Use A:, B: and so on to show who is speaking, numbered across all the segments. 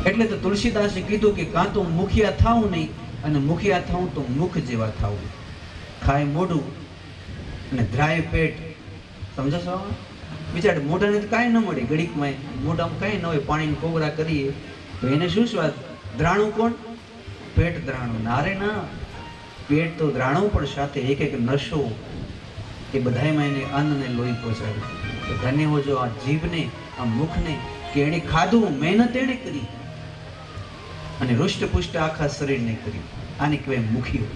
A: એટલે તો તુલસીદાસે કીધું કે કાં તો મુખિયા થાવું નહીં અને મુખિયા થાવું તો મુખ જેવા થાવું. ખાય મોઢું અને ધ્રાય પેટ. સમજો છો? બિચાર મોઢાને તો કાંઈ ન મળે, ઘડીકમાં મોઢામાં કાંઈ ન હોય, પાણીને કોગરા કરીએ તો એને શું સ્વાદ? દ્રાણું કોણ? પેટ દ્રાણું. નારે ના, પેટ તો દ્રાણું પણ સાથે એક એક નશો એ બધાયમાં એને અન્ન ને લોહી પહોંચાડે. તો ધન્ય હો જો આ જીભને, આ મુખને, કે એણે ખાધું, મહેનત એણે કરી અને હૃષ્ટપુષ્ટ આખા શરીરને કરી. આને કહેવાય મુખીઓ.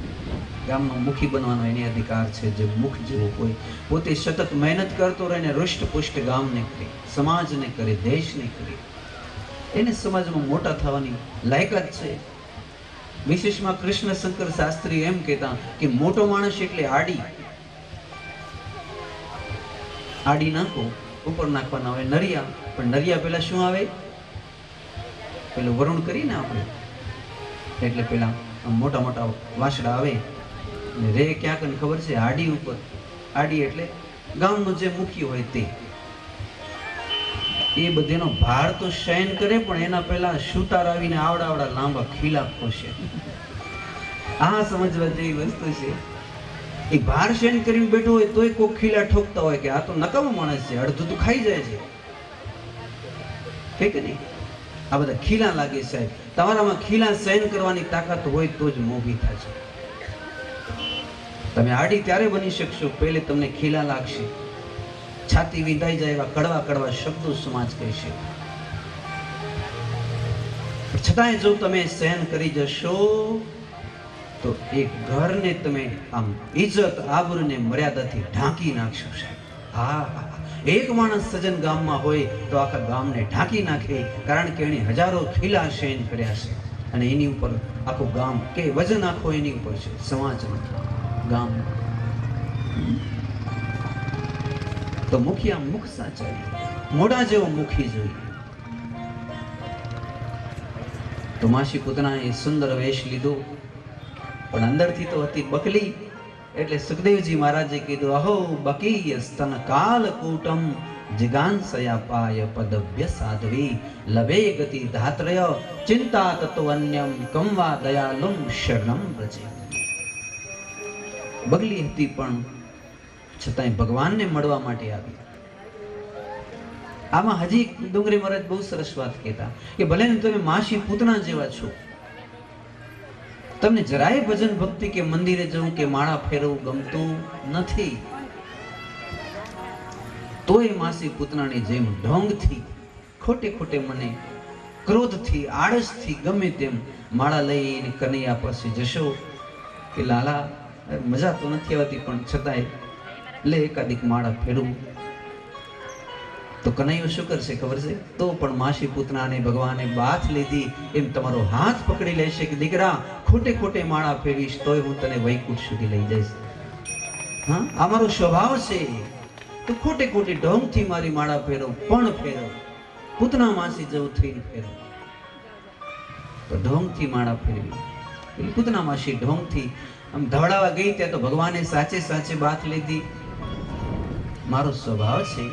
A: ગામનો મુખી બનવાનો એને અધિકાર છે, જે મુખ જેવો કોઈ પોતે સતત મહેનત કરતો રહે ને હૃષ્ટપુષ્ટ ગામને કરે, સમાજને કરે, દેશને કરે, એને સમાજમાં મોટા થવાની લાયકાત છે. વિશેષમાં કૃષ્ણ શંકર શાસ્ત્રી એમ કહેતા કે મોટો માણસ એટલે આડી. આડી નાખો, ઉપર નાખવાના હોય નરિયા, પણ નરિયા પેલા શું આવે? પેલું વરુણ કરીને આપણે, એટલે પેલા મોટા મોટા વાસડા આવે ને રે ક્યાંક ખબર છે? આડી ઉપર. આડી એટલે ગામનો જે મુખી હોય તે. એ બધેનો ભાર તો શયન કરે, પણ એના પહેલા સુતાર આવીને આવડા આવડા લાંબા ખીલા ખોશે. આ સમજવા જેવી વસ્તુ છે. એ ભાર શયન કરીને બેઠો હોય તોય કોઈ ખીલા ઠોકતા હોય કે આ તો નકામો માણસ છે, અડધું તો ખાઈ જાય છે કે નહીં? આ બધા ખીલા લાગે સાહેબ. તમારામાં ખીલા સહન કરવાની તાકાત હોય તો જ મોભી થશે. તમે આડી ત્યારે બની શકશો પહેલે તમને ખીલા લાગશે, છાતી વિંધાઈ જાય એવા કડવા કડવા શબ્દો સમાજ કહેશે. છતાંય જો તમે સહન કરી જશો તો એક ઘરને તમે આમ ઇજ્જત આબરૂને મર્યાદાથી ઢાંકી નાખશો સાહેબ. હા, એક માણસ સજન ગામમાં હોય તો આખા ગામને ઢાંકી નાખે, કારણ કે એણે હજારો ખીલા સહન કર્યા છે અને એની ઉપર આખું ગામ કે વજન આખો એની ઉપર છે, સમાજનું, ગામ. તો મુખિયા મુખ સાચાવી, મોઢા જેવો મુખી જોઈએ. તો માસી પૂતનાએ સુંદર વેશ લીધો, પણ અંદરથી તો હતી બકલી. એટલે સુખદેવજી મહારાજે કીધું, અહો બકીય સ્તન કાલ કૂટમ જિગાંસયા પાય પદવ્ય સાધવી લવે ગતિ ધાત્રય ચિંતા તત્વન્યમ કમવા દયાલુમ શરણમ વ્રજે. બગલી હતી પણ છતાંય ભગવાનને મળવા માટે આવી. આમાં હજી ડુંગરી મહારાજ બહુ સરસ વાત કહેતા કે ભલે ને તમે માસી પૂતના જેવા છો, તમને જરાય ભજન ભક્તિ કે મંદિરે જવું કે માળા ફેરવું ગમતું નથી, તોય માસી પૂતનાની જેમ ઢોંગથી, ખોટે ખોટે મને ક્રોધથી, આળસથી ગમે તેમ માળા લઈને કનૈયા પાસે જશો કે લાલા મજા તો નથી આવતી પણ છતાંય લે એકાદિક માળા ફેરવું. તો કનૈયો શું કરશે ખબર છે? તો પણ માસી પૂતનાને ભગવાને બાથ લીધી એમ તમારો હાથ પકડી લેશે કે દીકરા ખોટે ખોટે માળા ફેરવીશ તોય હું તને વૈકુંઠ સુધી લઈ જઈશ. હા, આ મારો સ્વભાવ છે. તો ખોટે ખોટી ઢોંગથી મારી માળા ફેરવ, પણ ફેરવ, પૂતના માસી જેવું થઈને ફેરવ. તો ઢોંગથી માળા ફેરવી, પૂતના માસી ઢોંગથી આમ ધવડાવા ગઈ ત્યાં તો ભગવાને સાચે સાચે બાથ લીધી. મારો સ્વભાવ છે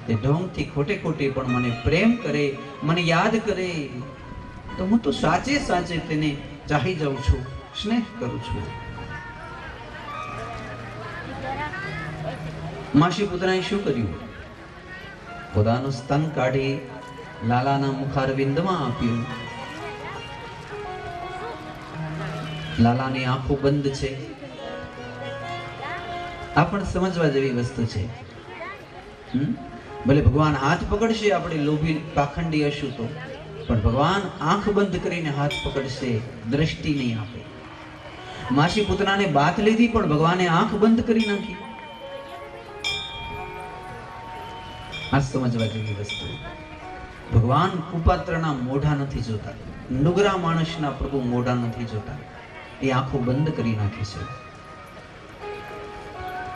A: તે ઢોંગથી ખોટે ખોટે પણ મને પ્રેમ કરે, મને યાદ કરે તો હું તો સાચે સાચે તેને ચાહી જાઉં છું, સ્નેહ કરું છું. માસી પુત્રાએ શું કર્યું? પોતાનું સ્તન કાઢી લાલાના મુખારવિંદમાં આપ્યું. લાલાની આંખો બંધ છે. આ પણ સમજવા જેવી વસ્તુ છે. ભલે ભગવાન હાથ પકડશે આપણે લોભી પાખંડી હશું તો, પણ ભગવાન આંખ બંધ કરીને હાથ પકડશે, દ્રષ્ટિ નહીં આપે. માસી પુતનાને બાત લીધી પણ ભગવાને આંખ બંધ કરી નાખી. આ સમજવા જેવી વસ્તુ. ભગવાન કુપાત્રના મોઢા નથી જોતા, નુગરા માણસના પ્રભુ મોઢા નથી જોતા, એ આંખો બંધ કરી નાખે છે.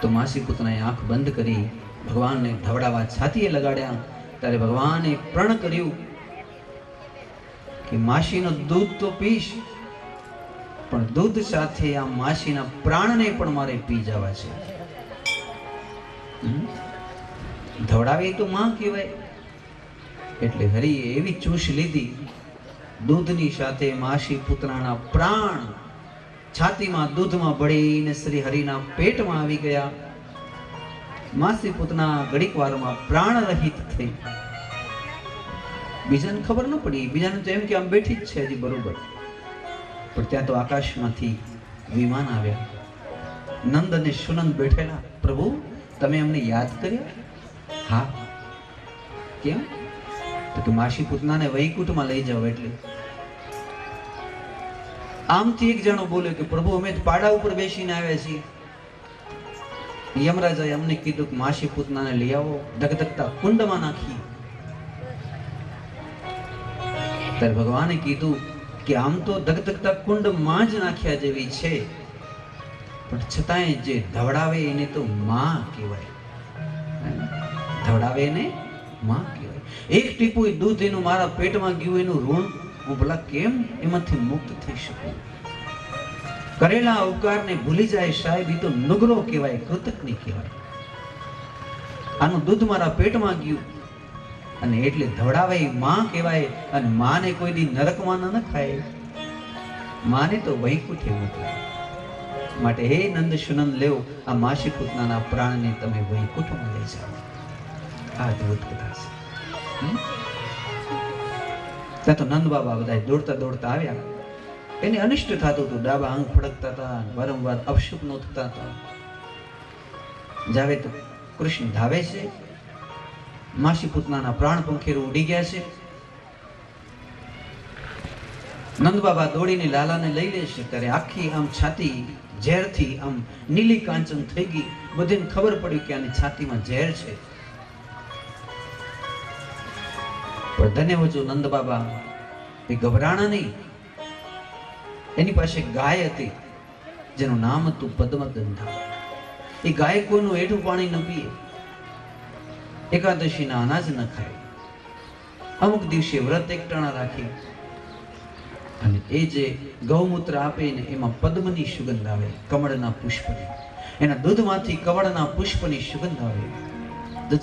A: તો માસી પુતનાએ આંખ બંધ કરી ભગવાનને ધવડાવા છાતીએ લગાડ્યા. ત્યારે ભગવાને પ્રણ કર્યું કે માસીનું દૂધ તો પીશ, પણ દૂધ સાથે આ માસીના પ્રાણને પણ મારે પી જવા છે. ધવડાવે તો માં કહેવાય. એટલે હરિએ એવી ચૂસ લીધી દૂધની સાથે માસી પુતનાના પ્રાણ છાતીમાં દૂધમાં ભળીને શ્રી હરિના પેટમાં આવી ગયા. માસી પુતના ઘડીક વારમાં પ્રાણ રહિત થઈ. બીજાને ખબર ન પડી, બીજાને તો એમ કે આમ બેઠી જ છે હજી બરોબર. પણ ત્યાં તો આકાશમાંથી વિમાન આવ્યા. નંદ અને સુનંદ બેઠેલા. પ્રભુ તમે અમને યાદ કર્યા? હા. કેમ? તો કે માસી પુતનાને વૈકુંઠમાં લઈ જાઓ. એટલે આમથી એક જણો બોલ્યો કે પ્રભુ અમે તો પાડા ઉપર બેસીને આવ્યા છીએ. યમરાજાએ અમને કીધું કે માસી પુતનાને લઈ આવો, ધગધગતા કુંડમાં નાખી. ત્યારે ભગવાને કીધું કે આમ તો ધગધગતા કુંડમાં જ નાખ્યા જેવી છે, પણ છતાંય જે ધવડાવે એને તો માં કહેવાય. ધવડાવે એને માં કહેવાય. એક ટીપું દૂધ એનું મારા પેટમાં ગયું, એનું ઋણ હું ભલા કેમ એમાંથી મુક્ત થઈ શકું? કરેલા અવકારને ભૂલી જાય સાહેબ, એ તો નુગરો કહેવાય, કૃતજ્ઞ કહેવાય. આનું દૂધ મારા પેટમાં ગયું અને એટલે ધવડાવે માં કહેવાય. અને માને કોઈ દી નરકમાં ન ખાય, માને તો વૈકુંઠે મોકલે. માટે હે નંદ સુનંદ લેવ આ માસી પુતનાના પ્રાણને તમે વૈકુંઠમાં લઈ જાઓ. આ અદ્ભુત કથા છે. ત્યાં તો નંદ બાબા બધા દોડતા દોડતા આવ્યા. એને અનિષ્ટ થતું હતું, ડાબા અંગ ફડકતા હતા, વારંવાર અપશુકનો થતા હતા. જાવે તો કૃષ્ણ ધાવે છે, માસી પુતનાના પ્રાણ પંખેરું ઉડી ગયા છે. નંદ બાબા દોડીને લાલાને લઈ લેશે ત્યારે આખી આમ છાતી ઝેરથી આમ નીલી કાંચન થઈ ગઈ. બધાને ખબર પડી કે આની છાતીમાં ઝેર છે. પણ ધન્ય વજો નંદ બાબા એ ગભરાણા નહીં. એની પાસે ગાય હતી જેનું નામ હતું પદ્મગંધા. એ ગાય કોઈનું એઠું પાણી ન પીએ, એકાદશીના અનાજ ન ખાય, અમુક દિવસે વ્રત એકટાણા રાખી અને એ જે ગૌમૂત્ર આપે ને એમાં પદ્મની સુગંધ આવે, કમળના પુષ્પની. એના દૂધમાંથી કમળના પુષ્પની સુગંધ આવે.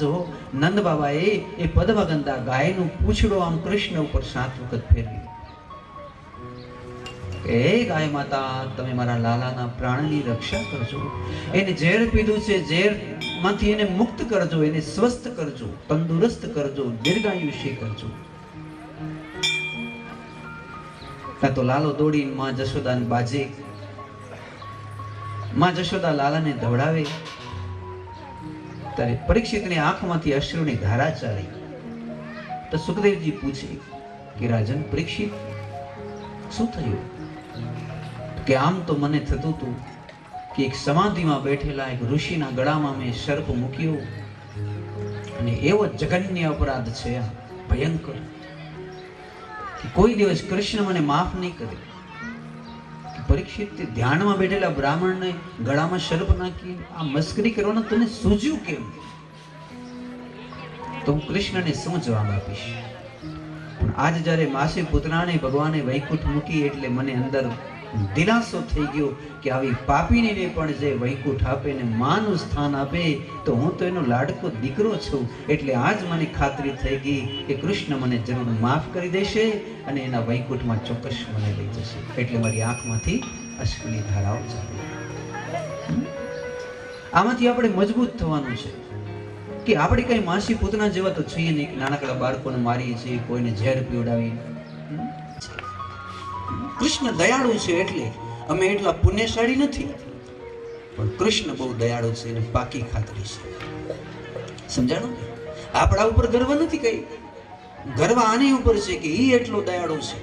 A: જો નંદ બાબાએ એ પદ્મગંધા ગાયનું પૂંછડો આમ કૃષ્ણ ઉપર 7 વખત ફેરવી. હે ગાય માતા, તમે મારા લાલાના પ્રાણની રક્ષા કરજો. એને ઝેર પીધું છે, ઝેર માંથી એને મુક્ત કરજો, એને સ્વસ્થ કરજો, તંદુરસ્ત કરજો, દીર્ઘાયુષ્ય કરજો. તો લાલો દોડીને માં જશોદાને બાજે. માં જશોદા લાલાને ધવડાવે ત્યારે પરીક્ષિતની આંખમાંથી અશ્રુની ધારા ચાલી. તો સુખદેવજી પૂછે કે રાજન પરીક્ષિત, શું થયું? કે આમ તો મને થતું હતું કે એક સમાધિમાં બેઠેલા એક ઋષિના ગળામાં મેં સર્પ મૂક્યો અને એવો જઘન્ય અપરાધ છે, ભયંકર, કે કોઈ દિવસ કૃષ્ણ મને માફ નહીં કરે. પરીક્ષિત ધ્યાનમાં બેઠેલા બ્રાહ્મણને ગળામાં સર્પ નાખી આ મસ્કરી કરવાનો તને સૂઝ્યું કેમ? તો હું કૃષ્ણને શું જવાબ આપીશ? પણ આજ જ્યારે માસી પુતનાને ભગવાને વૈકુંઠ મૂકી એટલે મને અંદર દિલાસો થઈ ગયો કે આવી પાપીને પણ જે વૈકુંઠ આપે ને માનું સ્થાન આપે તો હું તો એનો લાડકો દીકરો છું. એટલે આજ મને ખાતરી થઈ ગઈ કે કૃષ્ણ મને જરૂર માફ કરી દેશે અને એના વૈકુંઠમાં ચોક્કસ મને લઈ જશે. એટલે મારી આંખમાંથી અશ્રુની ધારાઓ ચાલે. આમાંથી આપણે મજબૂત થવાનું છે કે આપણે કઈ માસી પુતના જેવા તો છીએ નહીં, નાનકડા બાળકોને મારીએ છીએ, કોઈને ઝેર પીવડાવી. કૃષ્ણ દયાળુ છે એટલે અમે એટલા પુણ્યશાળી નથી, પણ કૃષ્ણ બહુ દયાળુ છે અને પાકી ખાતરી છે. સમજાણું? આપણા ઉપર ગર્વ નથી, કઈ ગર્વ આની ઉપર છે કે ઈ એટલો દયાળુ છે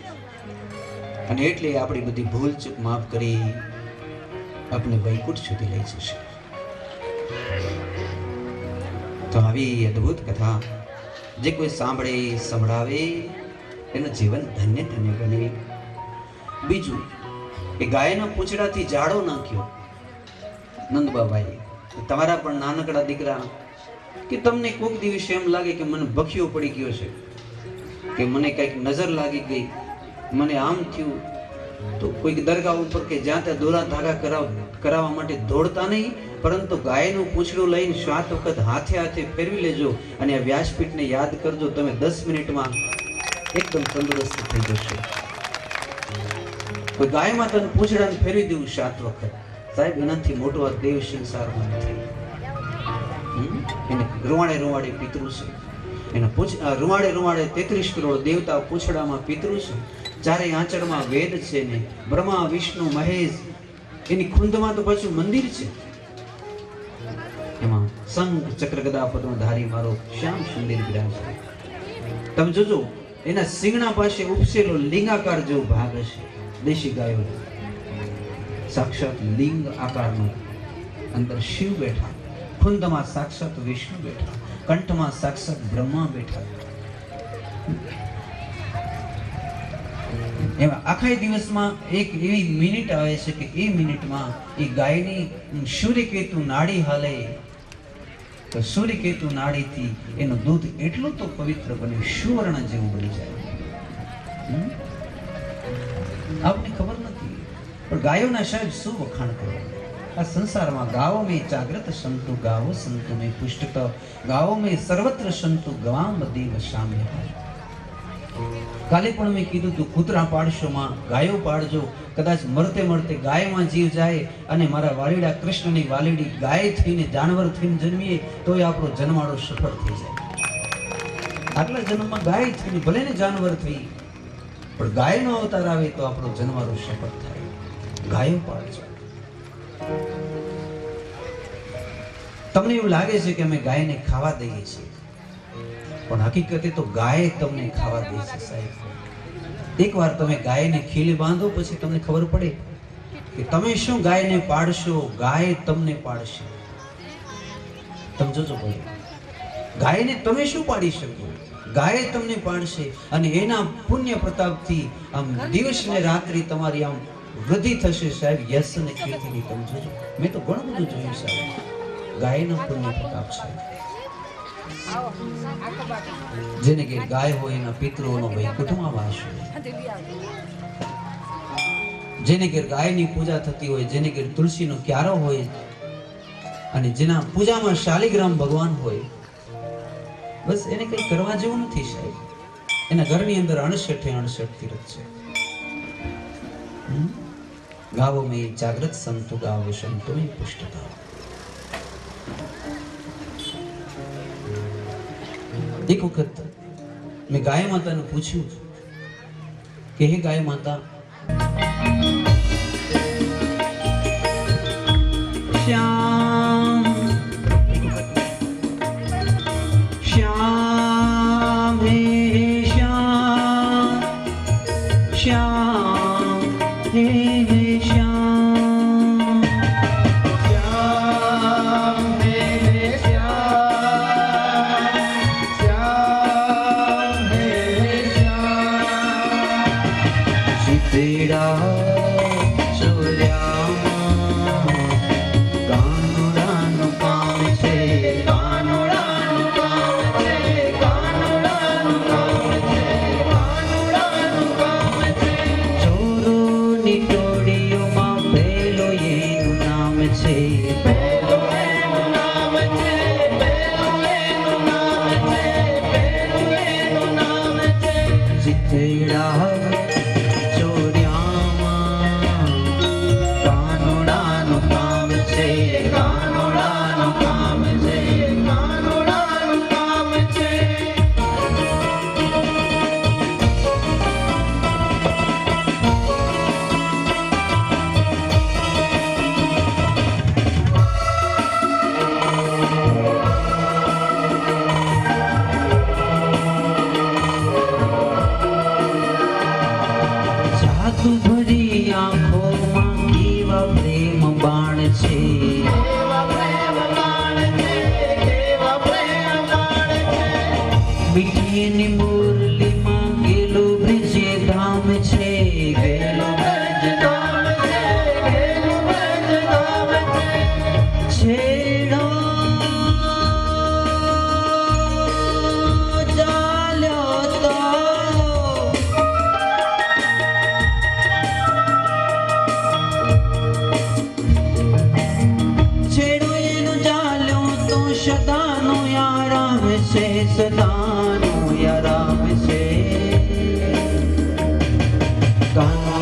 A: અને એટલે આપણી બધી ભૂલ ચૂક માફ કરી આપણે વૈકુંઠ સુધી લઈ જશે. તો આવી અદ્ભુત કથા જે કોઈ સાંભળે સંભળાવે એનું જીવન ધન્ય ધન્ય બને. બીજું, એ ગાયના પૂંછડાથી જાડો નાખ્યો નંદ બાબાએ. તમારા પણ નાનકડા દીકરા કે તમને કોઈક દિવસે એમ લાગે કે મને ભખિયો પડી ગયો છે, કે મને કંઈક નજર લાગી ગઈ, મને આમ થયું, તો કોઈક દરગાહ ઉપર કે જ્યાં ત્યાં દોરા ધાગા કરાવવા માટે દોડતા નહીં, પરંતુ ગાયનું પૂંછડું લઈને 7 વખત હાથે હાથે ફેરવી લેજો અને આ વ્યાસપીઠને યાદ કરજો. તમે 10 મિનિટમાં એકદમ તંદુરસ્ત થઈ જશો. કોઈ ગાય માતાને પૂંછડાને ફેરવી દેવું 7 વખત, સાહેબ એનાથી મોટો આ દેવ સંસારમાં નથી. એને રૂવાડે રૂવાડે પિતૃ છે, એના રૂવાડે રૂવાડે 33 કરોડ દેવતા પૂંછડામાં પિતૃ છે, ચારે આંચળમાં વેદ છે ને બ્રહ્મા વિષ્ણુ મહેશ, એની ખુંદમાં તો પાછું મંદિર છે. એમાં શંખ ચક્ર ગદા પદ્મધારી મારો શ્યામ સુંદર બિરાજ છે. તમે જોજો એના સિંગણા પાસે ઉપસેલો લિંગાકાર જેવો ભાગ હશે. દેશી ગાયો સાક્ષાત લિંગ આકારનો, અંદર શિવ બેઠા, ખુંદમાં સાક્ષાત વિષ્ણુ બેઠા, કંઠમાં સાક્ષાત બ્રહ્મા બેઠા. એમાં આખા દિવસમાં એક એવી મિનિટ આવે છે કે એ મિનિટમાં એ ગાયની સૂર્યકેતુ નાડી હાલે તો સૂર્યકેતુ નાડીથી એનું દૂધ એટલું તો પવિત્ર બને, સુવર્ણ જેવું બની જાય. આપને ખબર નથી, પણ ગાયોના સાહેબ શું વખાણ કરો. આ સંસારમાં ગાવો મેં જાગ્રત સંતુ, ગાવો સંતો મેં પુષ્ટ, ગાવો મેં સર્વત્ર સંતુ, ગવામ દેવ સામ્ય. કાલે પણ મેં કીધું તું કૂતરા પાડશો માં, ગાયો પાડજો. કદાચ મરતે મરતે ગાયમાં જીવ જાય અને મારા વાલીડા કૃષ્ણની વાલીડી ગાય થઈને જાનવર થઈને જન્મીએ તોય આપણો જન્માળો સફળ થઈ જાય. આટલા જન્મમાં ગાય થઈને ભલે ને જાનવર થઈ, પણ ગાયનો અવતાર આવે તો આપણો જન્માળો સફળ થાય. ગાયો પાડજો. તમને એવું લાગે છે કે અમે ગાયને ખાવા દઈએ છીએ, પણ હકીકતે તો ગાય તમને ખાવા દે છે સાહેબ. એકવાર તમે ગાયને ખીલી બાંધો પછી તમને ખબર પડે કે તમે શું ગાયને પાડશો, ગાય તમને પાડશે. તમે જોજો ભાઈ, ગાયને તમે શું પાડી શકો, ગાય તમને પાડશે. અને એના પુણ્ય પ્રતાપથી આમ દિવસ ને રાત્રિ તમારી આમ વૃદ્ધિ થશે સાહેબ, યશ અને કીર્તિની. તમે જોજો, મેં તો ઘણું બધું જોયું સાહેબ. ગાયનો પુણ્ય પ્રતાપ છે. જેને કે ગાય હોય એના પિતૃઓનો વૈકુંઠમાં વાસ હોય, જેને કે ગાયની પૂજા થતી હોય, જેને કે તુલસીનો ક્યારો હોય અને જેના પૂજામાં શાલિગ્રામ ભગવાન હોય, બસ એને કઈ કરવા જેવું નથી સાહેબ. એના ઘરની અંદર 68 તીર્થ છે. ગાવો મેં જાગ્રત સંતો, ગાવો સંતો મેં પુષ્ટતા. એક વખત મેં ગાય માતાને પૂછ્યું કે હે ગાય માતા, શ્યામ શ્યામ હે શ્યામ, શ્યામ હે શ્યામ, શ્યામ હે મીઠીની મુરલીમાં ગેલો બ્રિજે ધામ છે, ગેલો બ્રજ ધામ છે, ગેલો બ્રજ ધામ છે. છેડો ચાલ્યો તો છેડો એનો ચાલ્યો તો સદાનો આરામ છે, સદાનો આરામ છે. કાનો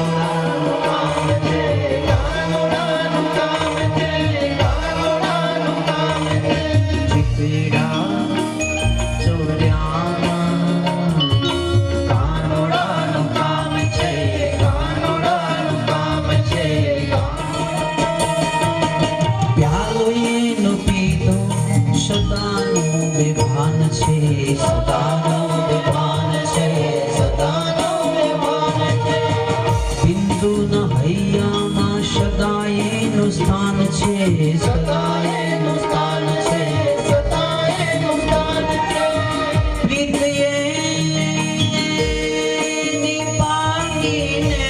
A: સદાનું વિભાન છે, સદાનું વિભાન છે, સદાનું વિભાન છે. બિંદુના હૈયામાં સદાય એનું સ્થાન છે, સદાય એનું સ્થાન છે, સદાય એનું સ્થાન છે. પ્રીતિએ પામીને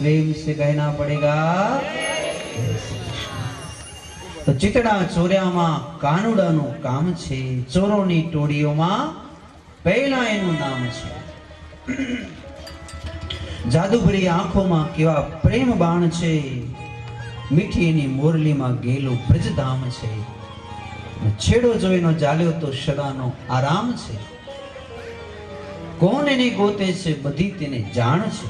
A: प्रेम से कहना पड़ेगा. तो ચિતડા ચોર્યામાં કાનુડાનું કામ છે, ચોરોની ટોળીઓમાં પહેલા એનું નામ છે. જાદુભરી આંખોમાં કેવા પ્રેમ બાણ છે, મીઠી એની મોરલીમાં ગેલું બ્રજધામ છે. છેડો જોઈનો જાલ્યો તો સદાનો આરામ છે. કોણ એને ગોતે છે બધી તેને જાણ છે.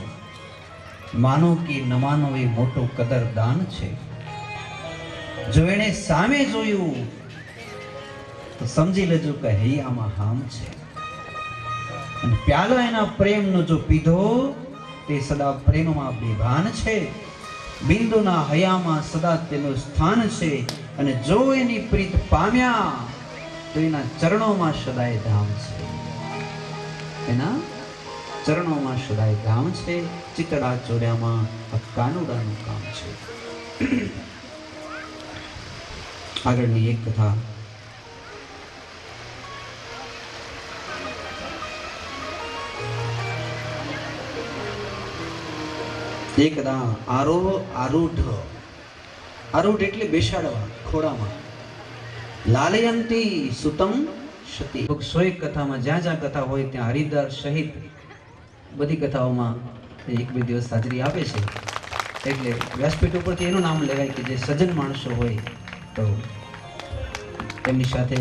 A: માનો કે ન માનો એ મોટું કદરદાન છે. જો એને સામે જોયું તો સમજી લેજો કે હૈયામાં હામ છે. અને પ્યાલો એના પ્રેમનો જો પીધો તે સદા પ્રેમમાં બેભાન છે. બિંદુના હૈયામાં સદા તેનું સ્થાન છે. અને જો એની પ્રીત પામ્યા તો એના ચરણોમાં સદાય ધામ છે. એના ચરણોમાં સદાય ધામ છે. ચિતડા ચોર્યામાં કાનુડાનું કામ છે. આગળની એક કથા. એકદા આરૂઢ એટલે બેસાડવા ખોડામાં. લાલયંતી સુતમ સતી. 101 કથામાં જ્યાં જ્યાં કથા હોય ત્યાં હરિદાસ સહિત બધી કથાઓમાં એક બે દિવસ હાજરી આપે છે. એટલે વ્યાસપીઠ ઉપરથી એનું નામ લેવાય કે જે સજ્જન માણસો હોય તો એમની સાથે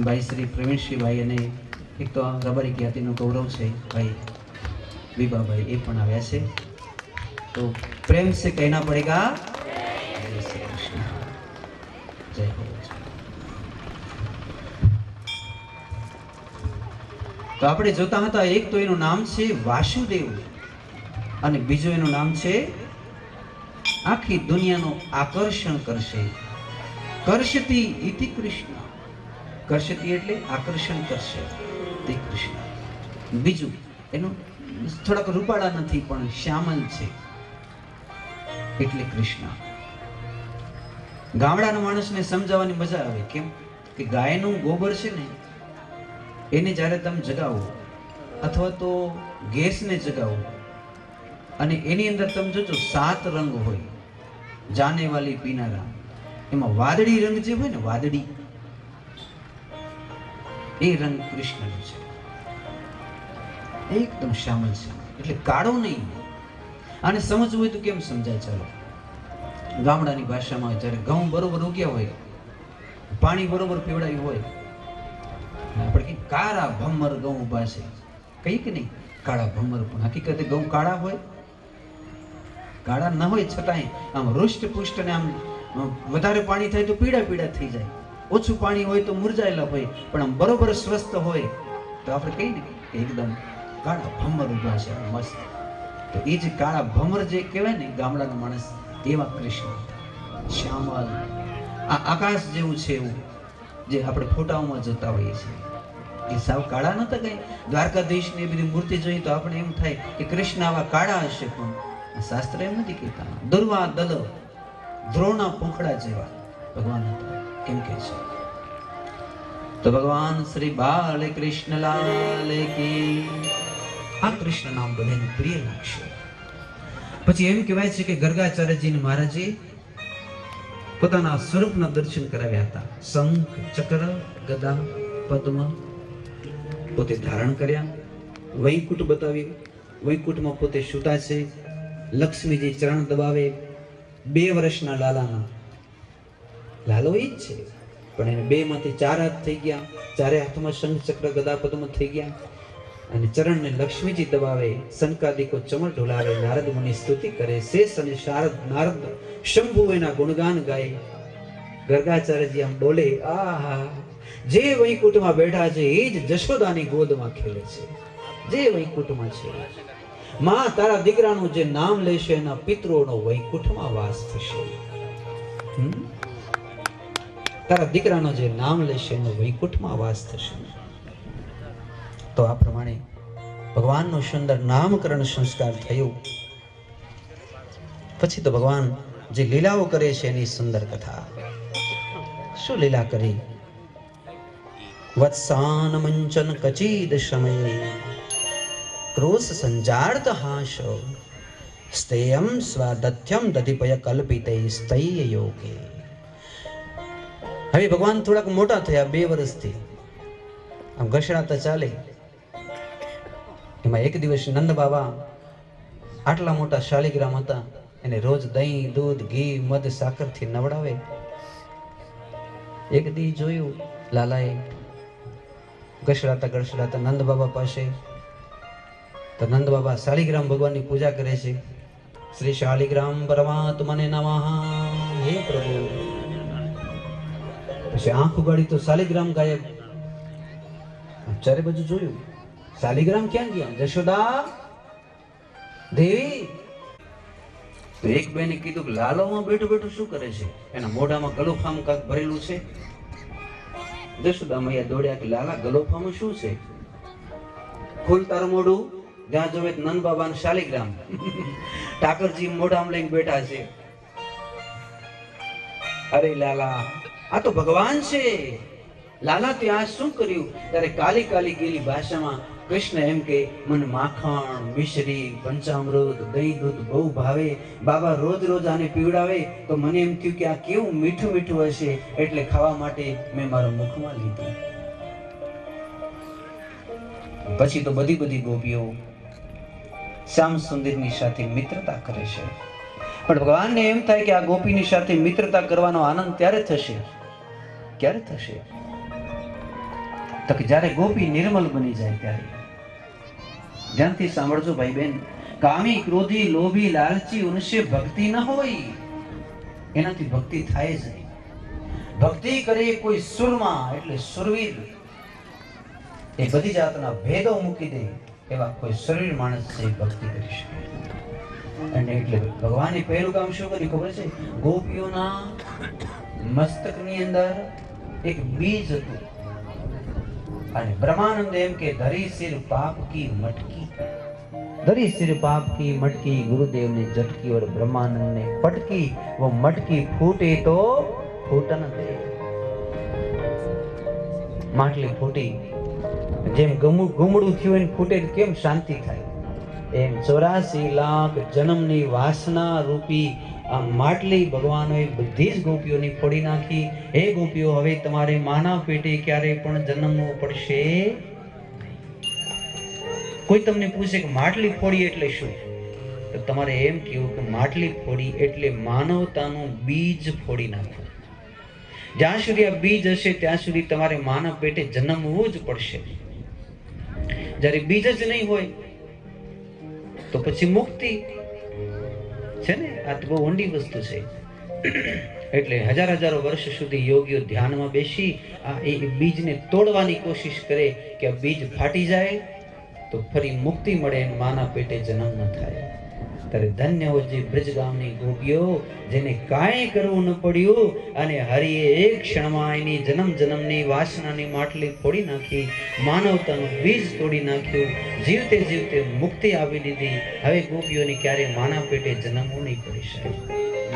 A: ભાઈ શ્રી પ્રવીણસિંહભાઈ અને એક તો રબારી જ્ઞાતિનું ગૌરવ છે ભાઈ વિભાભાઈ, એ પણ આવ્યા છે. તો પ્રેમ સે કહેના પડેગા જય શ્રી કૃષ્ણ, જય હો. તો આપણે જોતા હતા, એક તો એનું નામ છે વાસુદેવ અને બીજું એનું નામ છે આખી દુનિયાનું આકર્ષણ કરશે. કર્ષતી ઇતિ કૃષ્ણ. કર્ષતી એટલે આકર્ષણ કરશે તે કૃષ્ણ. બીજું એનું થોડાક રૂપાળા નથી પણ શ્યામલ છે એટલે કૃષ્ણ. ગામડાના માણસને સમજાવવાની મજા આવે. કેમ કે ગાયનું ગોબર છે ને એને જ્યારે તમે જગાવો અથવા તો ગેસને જગાવો અને એની અંદર તમે જોજો 7 રંગ હોય, જાને વાલી પીનારા. એમાં વાદળી રંગ જે હોય ને, વાદળી, એ રંગ કૃષ્ણનો છે. એકદમ શ્યામલ છે એટલે કાળો નહીં. આને સમજવું હોય તો કેમ સમજાય? ચાલો, ગામડાની ભાષામાં જ્યારે ઘઉં બરોબર ઉગ્યા હોય, પાણી બરોબર પીવડાયું હોય, આપણે કઈ કાળા ભમર ઘઉં ઉભા છે કઈ કે નહીં, કાળા ભમર. પણ હકીકતે ઘઉં કાળા હોય? કાળા ન હોય છતાંય આમ રૂષ્ટ પુષ્ટ ને આમ વધારે પાણી થાય તો પીળા પીળા થઈ જાય, ઓછું પાણી હોય તો મુરઝાયેલા હોય, પણ આમ બરોબર સ્વસ્થ હોય તો આપણે કહીએ ને કે એકદમ કાળા ભમર ઉભા છે મસ્ત. તો એ જે કાળા ભમર જે કહેવાય ને ગામડાનો માણસ, એવા કૃષ્ણ શ્યામલ આ આકાશ જેવું છે, એવું જે આપણે ફોટાઓમાં જોતા હોઈએ છીએ. એ સાવ કાળા નતા કઈ. દ્વારકાધીશ ની બધી મૂર્તિ જોઈ તો આપણે એમ થાય કે કૃષ્ણ આવા કાળા હશે, પણ શાસ્ત્ર એમ નથી કહેતા. દુર્વા દલ દ્રોણા પોખડા જેવા ભગવાન હતા એમ કહે છે. તો ભગવાન શ્રી બાલ કૃષ્ણલાલ કી. આ કૃષ્ણ નામ બધાને પ્રિય લાગશે. પછી એમ કહેવાય છે કે ગર્ગાચાર્યજી મહારાજે પોતાના સ્વરૂપના દર્શન કરાવ્યા હતા. શંખ, ચક્ર, ગદા, પદ્મ પોતે ધારણ કર્યા. વૈકુંઠ બતાવ્યું. વૈકુંઠમાં પોતે સૂતા છે. લક્ષ્મીજી ચરણ દબાવે. 2 વર્ષના લાલાના, લાલો ઈ જ છે, પણ એને 2 માંથી 4 હાથ થઈ ગયા. 4 હાથમાં શંખ, ચક્ર, ગદા, પદ્મ થઈ ગયા. અને ચરણને લક્ષ્મીજી દબાવે. સંકાદિકો ચમર ઢોલાવે. નારદ મુનિ સ્તુતિ કરે. શેષ અને શારદ નારદ શંભુ એના ગુણગાન ગાય. ગર્ગાચાર્યજી આમ ડોલે. આહા, જે વૈકુંઠમાં બેઠા છે એ જ જશોદાની ગોદમાં ખેલે છે. જે વૈકુંઠમાં છે, માં તારા દીકરાનું જે નામ લેશે એના પિતૃઓનો વૈકુંઠમાં વાસ થશે. તારા દીકરાનો જે નામ લેશે એનો વૈકુંઠમાં વાસ થશે. તો આ પ્રમાણે ભગવાનનું સુંદર નામકરણ સંસ્કાર થયું. પછી તો ભગવાન જે લીલાઓ કરે છે એની સુંદર કથા. શું લીલા કરી? વત્સાન મંચન કચીદ સમયે ક્રોશ સંજાર્ત હાશ સ્તેયમ સ્વાદથ્યમ દધિપય કલ્પિતે સ્તૈય યોગે. હવે ભગવાન થોડાક મોટા થયા, 2 વર્ષથી આમ ઘસડાતા ચાલે. એમાં એક દિવસ નંદ બાબા આટલા મોટા શાલિગ્રામ હતા, એને રોજ દહીં, દૂધ, ઘી, મધ, સાકરથી નવડાવે. એક દી જોયું લાલાએ ઘસડાતા ઘસડાતા નંદ બાબા પાસે. તો નંદ બાબા શાલિગ્રામ ભગવાનની પૂજા કરે છે. શ્રી શાલિગ્રામ પરમાત્માને નમઃ. હે પ્રભુ. પછી આંખ ઉગાડી તો શાલિગ્રામ ગાયબ. ચારે બાજુ જોયું, શાલિગ્રામ ક્યાં ગયા? જશોદા દેવી. તો એક બેને કીધું કે લાલોમાં બેઠું બેઠું શું કરે છે? એના મોઢામાં ગલોફામ કાંક ભરેલું છે. જશોદા મૈયા દોડ્યા કે લાલા ગલોફામાં શું છે? ખોલ તારું મોઢું. જ્યાં જોવે નંદ બાબા શાલિગ્રામ. ઠાકરજી મોઢામાં લઈને બેઠા છે. અરે લાલા, આ તો ભગવાન છે. લાલા ત્યાં શું કર્યું? ત્યારે કાલી કાલી ગયેલી ભાષામાં કૃષ્ણ એમ કે મને માખણ, મિશ્રી, પંચામૃત, દહીં, દૂધ બહુ ભાવે. બાબા રોજ રોજ આને પીવડાવે તો મને એમ થયું કે આ કેવું મીઠું મીઠું હશે, એટલે ખાવા માટે મેં મારા મુખમાં લીધું. પછી તો બધી બધી ગોપીઓ શ્યામ સુંદરની સાથે મિત્રતા કરે છે. પણ ભગવાનને એમ થાય કે આ ગોપીની સાથે મિત્રતા કરવાનો આનંદ ત્યારે થશે. ક્યારે થશે? તો કે જ્યારે ગોપી નિર્મલ બની જાય ત્યારે. ધ્યાનથી સાંભળજો ભાઈ બહેન. કામી, ક્રોધી, લોભી, લાલચી ઉનસે ભક્તિ ન હોય. એનાથી ભક્તિ થાય જ નહીં. ભક્તિ કરે કોઈ સુરમાં, એટલે સુરવીર, એ બધી જાતના ભેદો મૂકી દે એવા કોઈ શરીર માણસ છે ભક્તિ કરી શકે. અને એટલે ભગવાને પહેલું કામ શું કર્યું ખબર છે? ગોપીઓના મસ્તકની અંદર એક બીજ હતું. અને બ્રહ્માનંદ એમ કે ધરી સિર પાપ કી મટકી. ધરી सिर पाप की मटकी गुरुदेव ने झटकी और ब्रह्मानंद ने पटकी. वो मटकी फूटे तो फूटन दे. માટલી ફૂટી જેમ ગુમડું થયું એને ફૂટે કેમ શાંતિ થાય, એમ 84 લાખ જન્મની વાસના રૂપી આ માટલી ભગવાનોએ બધી જ ગોપીઓની ફોડી નાખી. હે ગોપીઓ, હવે તમારે માના પેટે ક્યારે પણ જન્મવું પડશે. કોઈ તમને પૂછે કે માટલી ફોડી એટલે શું, તો તમારે એમ કહેવું કે માટલી ફોડી એટલે માનવતાનું બીજ ફોડી નાખવું. જ્યાં સુધી આ બીજ હશે ત્યાં સુધી તમારે માના પેટે જન્મવું જ પડશે. જ્યારે બીજ જ નહીં હોય તો પછી મુક્તિ છે ને, આ તો બહુ ઊંડી વસ્તુ છે. એટલે હજારો વર્ષ સુધી યોગીઓ ધ્યાનમાં બેસી આ એ બીજને તોડવાની કોશિશ કરે કે આ બીજ ફાટી જાય તો ફરી મુક્તિ મળે, માના પેટે જન્મ ન થાય. ત્યારે ધન્ય હો જે બ્રજ ગામની ગોપીઓ, જેને કાંઈ કરવું ન પડ્યું અને હરિએ એક ક્ષણમાં એની જન્મની વાસનાની માટલી ફોડી નાખી, માનવતાનું બીજ તોડી નાખ્યું, જીવતે જીવતે મુક્તિ આપી દીધી. હવે ગોપીઓને ક્યારે માના પેટે જન્મવું નહીં પડી શકે.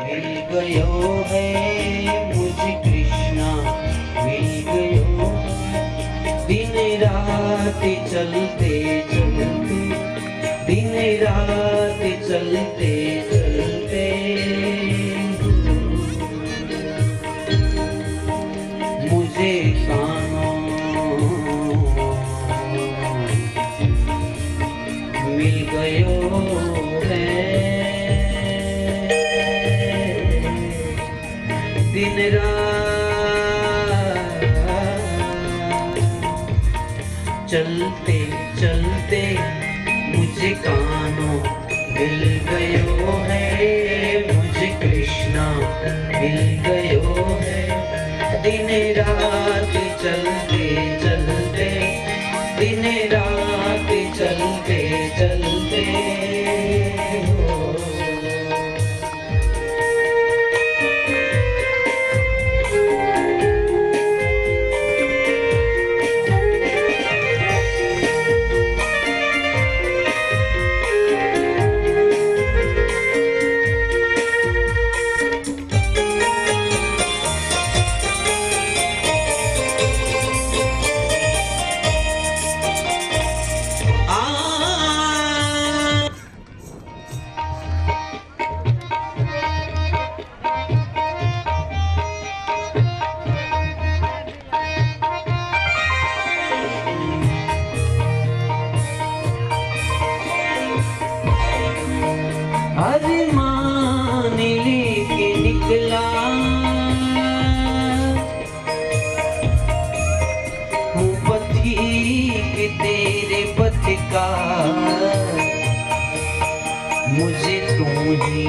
A: મિલ ગયો હે મુझ કૃષ્ણ, મિલ ગયો દિન રાત ચલતે ચલતે, दिन रात चलते चलते चलते चलते मुझे कानों मिल गयो है, मुझे कृष्णा मिल गयो है। दिन रात चलते चलते, दिन रात चलते चलते मान लेके निकला हूँ पथिक तेरे पथ का, मुझे तू ही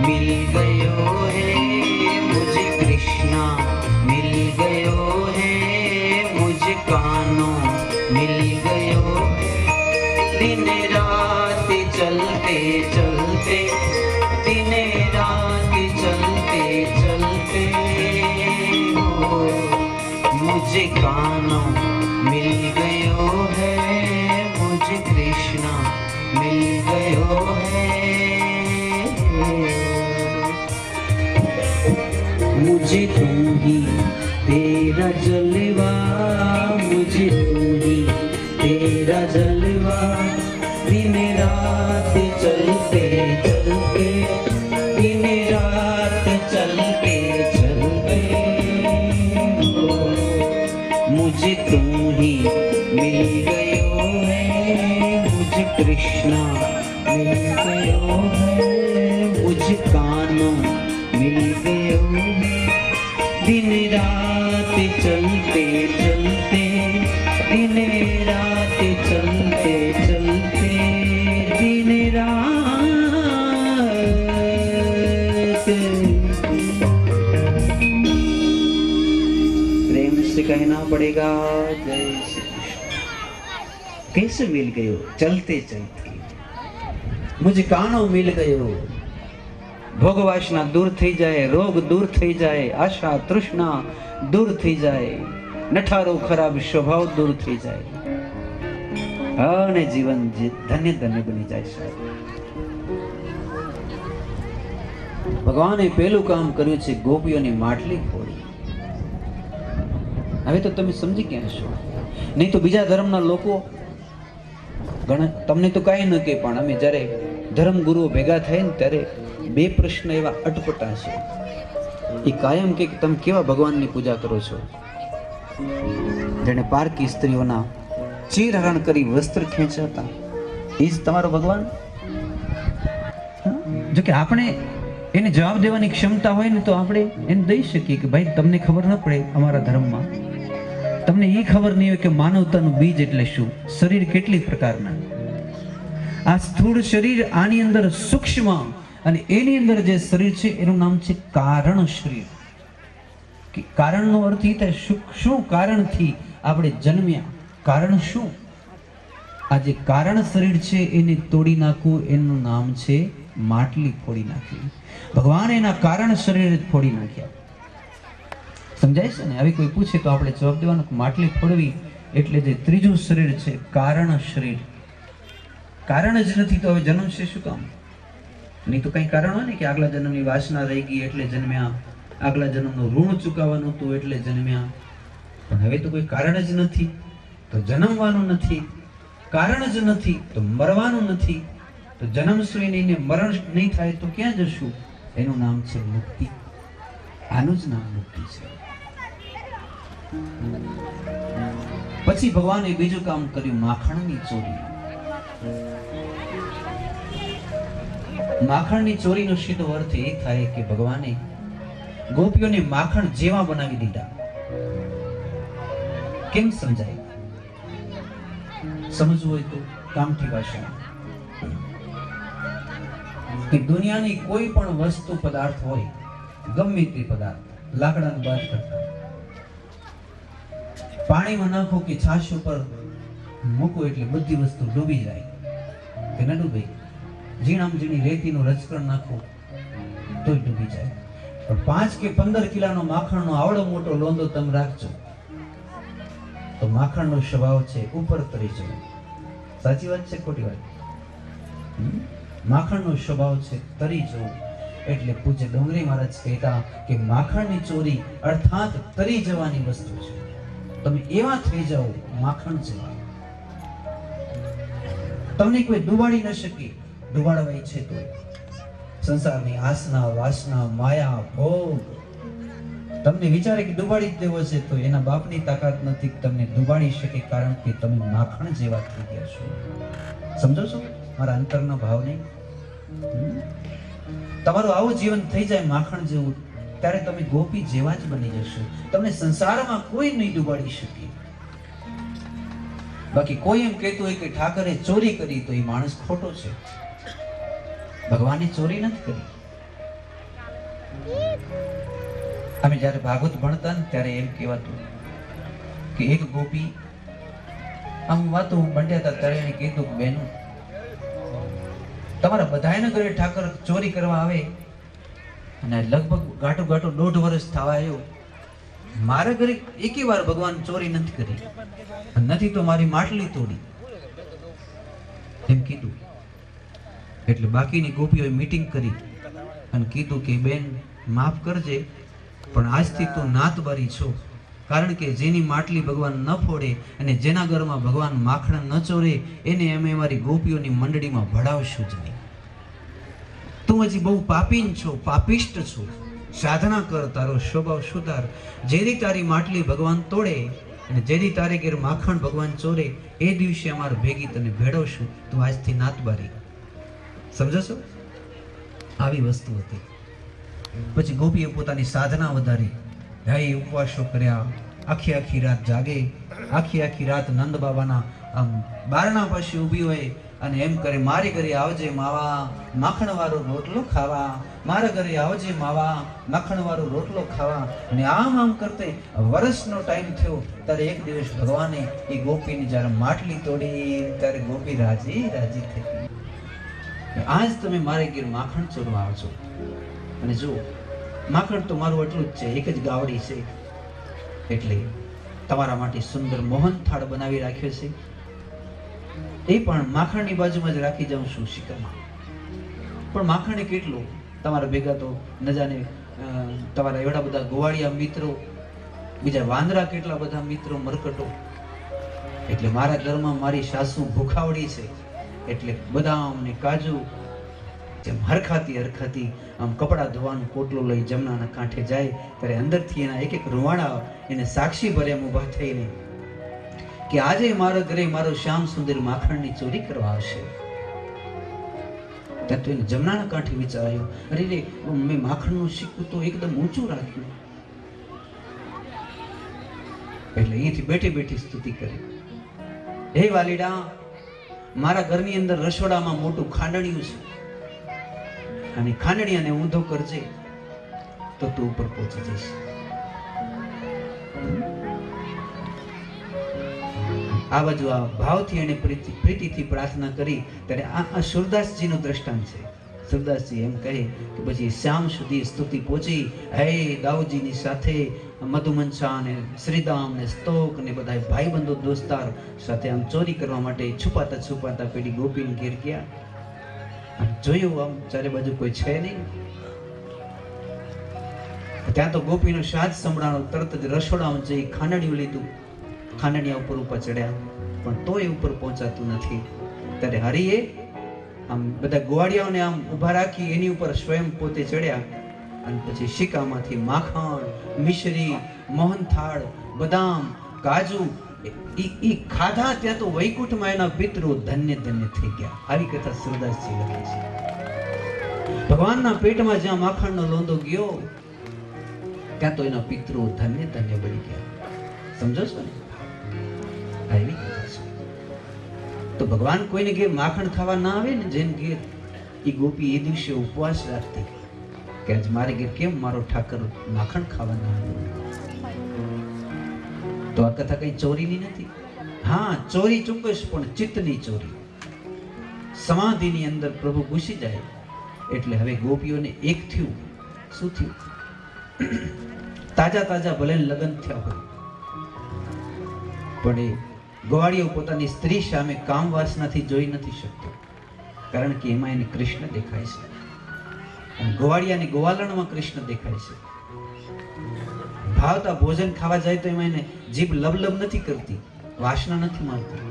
A: मिल गयो है, मुझे कृष्णा मिल गयो है, मुझे कानों मिल गयो है। दिन रात चलते चलते, दिन रात चलते चलते हो, मुझे कानों मिल गयो है, मुझे कृष्णा मिल गयो है। मुझे तू ही तेरा जलवा, मुझे तू ही तेरा जलवा, दिन रात चलते चलते, दिन रात चलते चलते हो, मुझे तू ही मिल गयो है, मुझे कृष्णा मिल गयो है, मुझे कानों मिल गयो है। दिन रात चलते चलते, दिन रात चलते चलते, दिन रात। प्रेम से कहना पड़ेगा जय श्री कृष्ण। कैसे मिल गयो? चलते चलते मुझे कानों मिल गयो, ભોગ વાસના દૂર થઈ જાય, રોગ દૂર થઈ જાય, આશા તૃષ્ણા દૂર થઈ જાય, નઠારો ખરાબ સ્વભાવ દૂર થઈ જાય અને જીવન ધન્ય ધન્ય બની જાય છે। ભગવાને પહેલું કામ કર્યું છે, ગોપીઓની માટલી ફોડી। હવે તો તમે સમજી ગયા છો, નહીં તો બીજા ધર્મના લોકો તમને તો કાંઈ ન કહે, પણ અમે જ્યારે ધર્મ ગુરુઓ ભેગા થાય ને ત્યારે બે પ્રશ્ન એવા અટપટા છે, એ કાયમ કે તમે કેવા ભગવાનની પૂજા કરો છો, જેને પારકી સ્ત્રીઓના ચીરહરણ કરી વસ્ત્ર ખેંચાતા, એ જ તમારો ભગવાન? જો કે આપણે એને જવાબ દેવાની ક્ષમતા હોય ને તો આપણે એને દઈ શકીએ કે ભાઈ તમને ખબર ન પડે, અમારા ધર્મમાં તમને એ ખબર નહીં હોય કે માનવતાનું બીજ એટલે શું, શરીર કેટલી પ્રકારના, આ સ્થૂળ શરીર, આની અંદર સૂક્ષ્મ અને એની અંદર જે શરીર છે એનું નામ છે કારણ શરીર। કે કારણનો અર્થ એ થાય શું કારણથી આપણે જન્મ્યા, કારણ શું? આ જે કારણ શરીર છે એને તોડી નાખવું, એનું નામ છે માટલી ફોડી નાખવી। ભગવાન એના કારણ શરીર ફોડી નાખ્યા, સમજાય છે ને? હવે કોઈ પૂછે તો આપણે જવાબ દેવાનો માટલી ફોડવી એટલે જે ત્રીજું શરીર છે કારણ શરીર, કારણ જ નથી તો હવે જન્મ છે શું કામ? નહીં તો કઈ કારણ હોય ને કે આગલા જન્મની વાસના રહી ગઈ એટલે જન્મ્યા, આગલા જન્મનું ઋણ ચૂકવવાનું હતું એટલે જન્મ્યા, પણ હવે તો કોઈ કારણ જ નથી તો જન્મવાનું નથી, કારણ જ નથી તો મરવાનું નથી, તો જન્મશું એને મરણ નહીં થાય તો ક્યાં જશું? એનું નામ છે મુક્તિ, આનું જ નામ મુક્તિ છે। પછી ભગવાને બીજું કામ કર્યું, માખણની ચોરી। માખણની ચોરીનો સીધો અર્થ એ થાય કે ભગવાને ગોપીઓને માખણ જેવા બનાવી દીધા. કેમ સમજાય? સમજવું હોય તો કામઠી ભાષા કે દુનિયાની કોઈ પણ વસ્તુ પદાર્થ હોય, ગમે તે પદાર્થ, લાકડાને બાદ કરતા પાણીમાં નાખો કે છાશ ઉપર મૂકો એટલે બધી વસ્તુ ડૂબી જાય કે ન ડૂબે? ઝીણામ ઝીણી રેતીનું રજકણ નાખો તો ડૂબી જાય. પણ 5 કે 15 કિલોનો માખણનો આવડો મોટો લોંદો તમે રાખજો તો માખણનો સ્વભાવ છે ઉપર તરી જવો. સાચી વાત છે ખોટી વાત? માખણનો સ્વભાવ છે તરી જવું. એટલે પૂજ્ય ડોંગરી મહારાજ કહેતા કે માખણની ચોરી અર્થાત તરી જવાની વસ્તુ છે. તમે એવા થઈ જાઓ માખણ જેવા. તમને કોઈ ડુબાડી ન શકે. ડુબાડવા ઈચ્છે તો સંસારની આસના, વાસના, માયા, ભોગ તમને વિચારે કે ડુબાડી જ દેવો છે તો એના બાપની તાકાત નથી તમને ડુબાડી શકે, કારણ કે તમે માખણ જેવા થઈ ગયા છો. સમજો છો મારા અંતરના ભાવને? તમારું આવું જીવન થઈ જાય માખણ જેવું, ત્યારે તમે ગોપી જેવા જ બની જશો. તમને સંસારમાં કોઈ નહીં ડુબાડી શકે. બાકી કોઈ એમ કહેતું હોય કે ઠાકરે ચોરી કરી તો એ માણસ ખોટો છે. ભગવાને ચોરી નથી કરી. અમે જ્યારે ભાગવત ભણતા ને ત્યારે એમ કહેવાતું કે એક ગોપી આમ વાતો બંડ્યા હતા ત્યારે એને કીધું કે બેનું, તમારા બધાયના ઘરે ઠાકર ચોરી કરવા આવે અને લગભગ ગાટો 1.5 વર્ષ થવા આવ્યો, મારા ઘરે એકે વાર ભગવાન ચોરી નથી કરી, નથી તો મારી માટલી તોડી એમ કીધું. એટલે બાકીની ગોપીઓએ મીટિંગ કરી અને કીધું કે બેન માફ કરજે, પણ આજથી તું નાતબારી છો, કારણ કે જેની માટલી ભગવાન ન ફોડે અને જેના ઘરમાં ભગવાન માખણ ન ચોરે એને અમે અમારી ગોપીઓની મંડળીમાં ભણાવશું જ નહીં. તું હજી બહુ પાપીન છો, પાપિષ્ટ છો. સાધના કર, તારો સ્વભાવ સુધાર. જેથી તારી માટલી ભગવાન તોડે અને જેથી તારે ઘેર માખણ ભગવાન ચોરે એ દિવસે અમારે ભેગી તને ભેળવશું. તું આજથી નાતબારી. સમજો છો? આવી વસ્તુ હતી. પછી ગોપીએ પોતાની સાધના વધારી, હે ઉપવાસો કર્યા, આખી રાત જાગે, આખી રાત નંદ બાબાના આમ બારણા પાસે ઊભી હોય અને એમ કરે, મારી ઘરે આવજે માવા, માખણ વાળો રોટલો ખાવા, મારા ઘરે આવજે માવા, માખણ વાળો રોટલો ખાવા. અને આમ કરતે વર્ષનો ટાઈમ થયો ત્યારે એક દિવસ ભગવાને એ ગોપીની જ્યારે માટલી તોડી ત્યારે ગોપી રાજી થઈ. આજ તમે મારે ઘેર માખણ ચોરવા આવજો. અને જો માખણ તો મારું એટલું જ છે, એક જ ગાવડી છે, એટલે તમારા માટે સુંદર મોહન થાળ બનાવી રાખ્યો છે. એ પણ માખણની બાજુમાં જ રાખી જાઉં છું શિકામાં. પણ માખણે કેટલું તમારા ભેગા તો ન જાણે તમારા એવડા બધા ગોવાળિયા મિત્રો, બીજા વાંદરા કેટલા બધા મિત્રો, મરકટો. એટલે મારા ઘરમાં મારી સાસુ ભૂખાવડી છે, એટલે બદામ ને કાજુ જેમ હરખાતી આમ કપડા ધોવાનું પોટલું લઈ જમનાના કાંઠે જાય ત્યારે અંદરથી એના એક રૂવાડા એને સાક્ષી ભર્યા ઊભા થઈને કે આજે મારા ઘરે મારો શ્યામ સુંદર માખણની ચોરી કરવા આવશે. ત્યાં તો એને જમનાના કાંઠે વિચાર આવ્યો, અરે રે મેં માખણનું સિક્કું તો એકદમ ઊંચું રાખ્યું. એટલે અહીંથી બેઠી સ્તુતિ કરી, હે વાલીડા, મારા ઘરની અંદર રસોડામાં મોટું ખાંડણિયું છે અને ખાંડણિયાને ઊંધો કરજે તો તું ઉપર પહોંચી જઈશ. આ બાજુ આ ભાવથી એને પ્રીતિથી પ્રાર્થના કરી ત્યારે આ સુરદાસજીનું દ્રષ્ટાંત છે. સુરદાસજી એમ કહે કે પછી શ્યામ સુધી સ્તુતિ પહોંચી, હે દાઉજીની સાથે મધુમંસા ને શ્રીદામ ને સ્તોક ને બધા ભાઈબંધો દોસ્તાર સાથે આમ ચોરી કરવા માટે છુપાતા પેલી ગોપીને ઘેર ગયા. જોયું આમ ચારે બાજુ કોઈ છે નહીં. ત્યાં તો ગોપીનો સાજ સંભળાણો. તરત જ રસોડામાં જઈ ખાંડણિયું લીધું, ખાંડણિયા ઉપર ચડ્યા, પણ તોય ઉપર પહોંચાતું નથી. ત્યારે હરિએ આમ બધા ગોવાળિયાઓને આમ ઊભા રાખી એની ઉપર સ્વયં પોતે ચડ્યા અને પછી શિકામાંથી માખણ, મિશ્રી, મોહનથાળ, બદામ, કાજુ ઈ ખાધા. ત્યાં તો વૈકુંઠમાં એના પિતરો ધન્ય થઈ ગયા. આવી કથા સુરદાસજી લખે છે. ભગવાનના પેટમાં જ્યાં માખણનો લોંદો ગયો ક્યાં તો એના પિતૃ ધન્ય ધન્ય બની ગયા. સમજો છો ને? એવી કથા છે. તો ભગવાન કોઈને ઘેર માખણ ખાવા ના આવે ને, જેમ ઘેર એ ગોપી એ દિવસે ઉપવાસ રાખતી કે આજ મારે ઘેર કેમ મારો ઠાકર માખણ ખાવા ના આવ્યો. તો આ કથા કઈ ચોરીની નથી. હા, ચોરી ચોક્કસ, પણ ચિત્તની ચોરી. સમાધિની અંદર પ્રભુ ઘૂસી જાય એટલે હવે ગોપીઓને એક થયું. શું થયું? તાજા તાજા ભલે લગ્ન થયા હોય, પણ એ ગોવાળીઓ પોતાની સ્ત્રી સામે કામ વાસનાથી જોઈ નથી શકતો, કારણ કે એમાં એને કૃષ્ણ દેખાય છે. અને ગોવાળિયાની ગોવાલણમાં કૃષ્ણ દેખાય છે. ભાવતા ભોજન ખાવા જાય તો એમાં એને જીભ લબલબ નથી કરતી, વાસના નથી મારતી,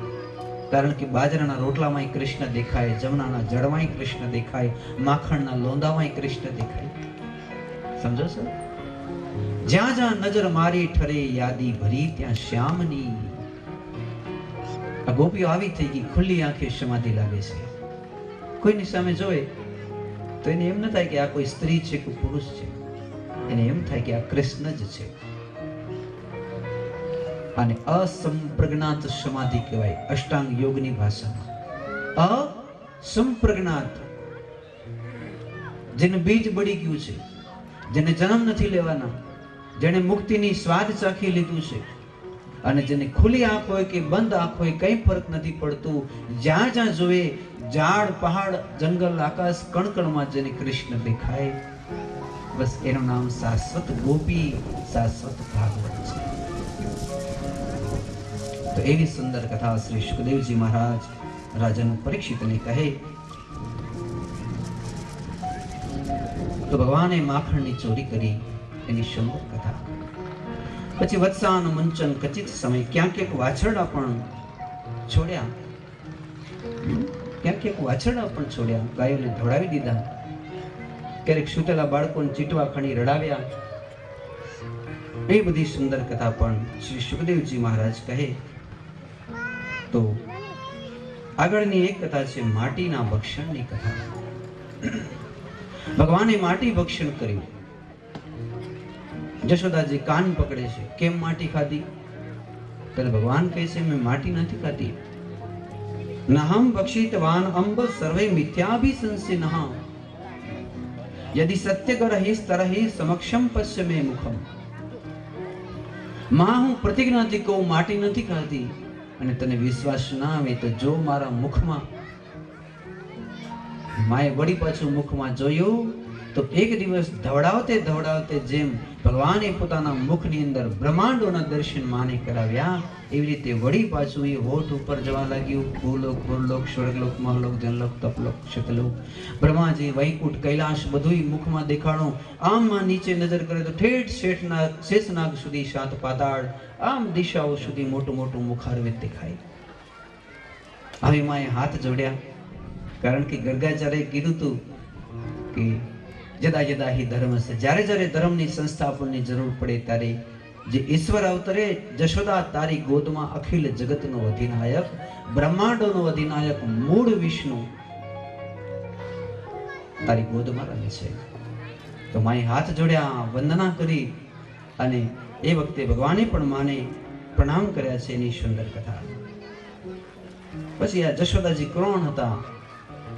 A: કારણ કે બાજરાના રોટલામાં કૃષ્ણ દેખાય, જમનાના જળમાં કૃષ્ણ દેખાય, માખણના લોંદામાં કૃષ્ણ દેખાય. સમજો છો? જ્યાં જ્યાં નજર મારી ઠરે યાદી ભરી ત્યાં શ્યામની. આ ગોપીઓ આવી થઈ ગઈ, ખુલ્લી આંખે સમાધિ લાગે છે. કોઈની સામે જોવે તો એને એમ ન થાય કે આ કોઈ સ્ત્રી છે કે પુરુષ છે, એને એમ થાય કે આ કૃષ્ણ જ છે. અને અસંપ્રજ્ઞાત સમાધિ કહેવાય અષ્ટાંગ યોગની ભાષામાં. અસંપ્રજ્ઞાત, જેને બીજ બળી ગયું છે, જેને જન્મ નથી લેવાના, જેને મુક્તિની સ્વાદ ચાખી લીધું છે, અને જેને ખુલ્લી આંખ હોય કે બંધ આંખ હોય કઈ ફરક નથી પડતું, જ્યાં જ્યાં જોવે ઝાડ પહાડ જંગલ આકાશ કણકણમાં જેને કૃષ્ણ દેખાય, બસ એનું નામ શાશ્વત ગોપી, શાશ્વત ભાગવત છે. તો એવી સુંદર કથા શ્રી સુખદેવજી મહારાજ રાજા પરીક્ષિતને કહે. તો ભગવાને માખણની ચોરી કરી, એની સુંદર કથા. પછી વત્સાન મંચન કચિત સમય ક્યાંક એક વાછરડા પણ છોડ્યા, ક્યાંક એક વાછરડા પણ છોડ્યા, ગાયોને ધોડાવી દીધા, ક્યારેક સૂતેલા બાળકોને ચીટવા ખણી રડાવ્યા. એ બધી સુંદર કથા પણ શ્રી સુખદેવજી મહારાજ કહે. તો આગળની એક કથા છે માટીના ભક્ષણની કથા. ભગવાને માટી ભક્ષણ કર્યું. જશોદાજી કાન પકડે છે, કેમ માટી ખાધી? ત્યારે ભગવાન કહે છે મેં માટી નથી ખાધી. નહમ ભક્ષિતવાન અંબ સર્વે મિથ્યાભિસંસિનઃ યદિ સત્યગરહિ તરહિ સમક્ષમ પશ્ય મે મુખમ. માં હું પ્રતિજ્ઞાથી કહું માટી નથી ખાધી, અને તને વિશ્વાસ ના આવે તો જો મારા મુખમાં. માએ વળી પાછું મુખમાં જોયું તો એક દિવસ ધવડાવતે ધવડાવતે જેમ ભગવાને પોતાના મુખની અંદર બ્રહ્માંડોના દર્શન માને કરાવ્યા, એવી રીતે વળી પાછું એ હોઠ ઉપર જવા લાગ્યું. ભૂલોક ભૂલોક સ્વર્ગલોક મહલોક જનલોક તપલોક શતલોક બ્રહ્માજી વૈકુંઠ કૈલાશ બધુંય મુખમાં દેખાણું. આમમાં નીચે નજર કરે તો ઠેઠ શેષનાગ સુધી, સાત પાતાળ, આમ દિશાઓ સુધી મોટું મોટું મુખારવિંદ દેખાય. હવે માએ હાથ જોડ્યા, કારણ કે ગર્ગાચાર્યે કીધું હતું કે જદા જદા હિ ધર્મ છે, જ્યારે જ્યારે ધર્મની સંસ્થાપનની જરૂર પડે ત્યારે જે ઈશ્વર અવતરે, જશોદા તારી ગોદમાં અખિલ જગતનો અધિનાયક, બ્રહ્માંડોનો અધિનાયક મૂળ વિષ્ણુ તારી ગોદમાં રહે છે. તો માએ હાથ જોડ્યા, વંદના કરી, અને એ વખતે ભગવાને પણ માને પ્રણામ કર્યા છે. એની સુંદર કથા. પછી આ જશોદાજી કોણ હતા,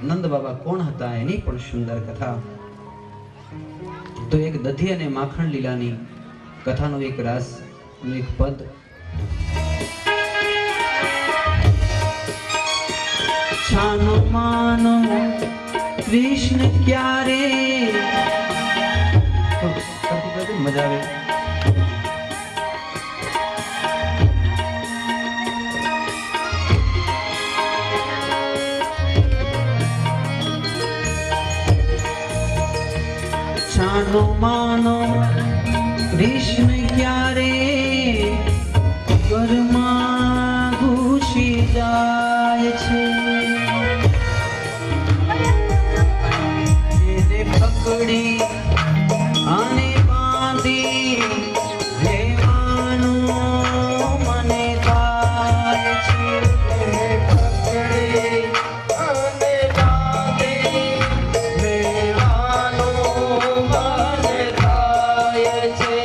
A: નંદ બાબા કોણ હતા, એની પણ સુંદર કથા. તો એક દધી અને માખણ લીલાની કથાનો એક રાસ, એક પદ. છાનો માનો કૃષ્ણ ક્યારે, મજા આવે. છાનો માનો કૃષ્ણ ક્યારે ઘરમાં ઘૂસી જાય છે, એને પકડી અને બાંધી લેવાનું મને થાય છે. પકડી અને બાંધી લેવાનું મને થાય છે.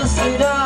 B: ससुरा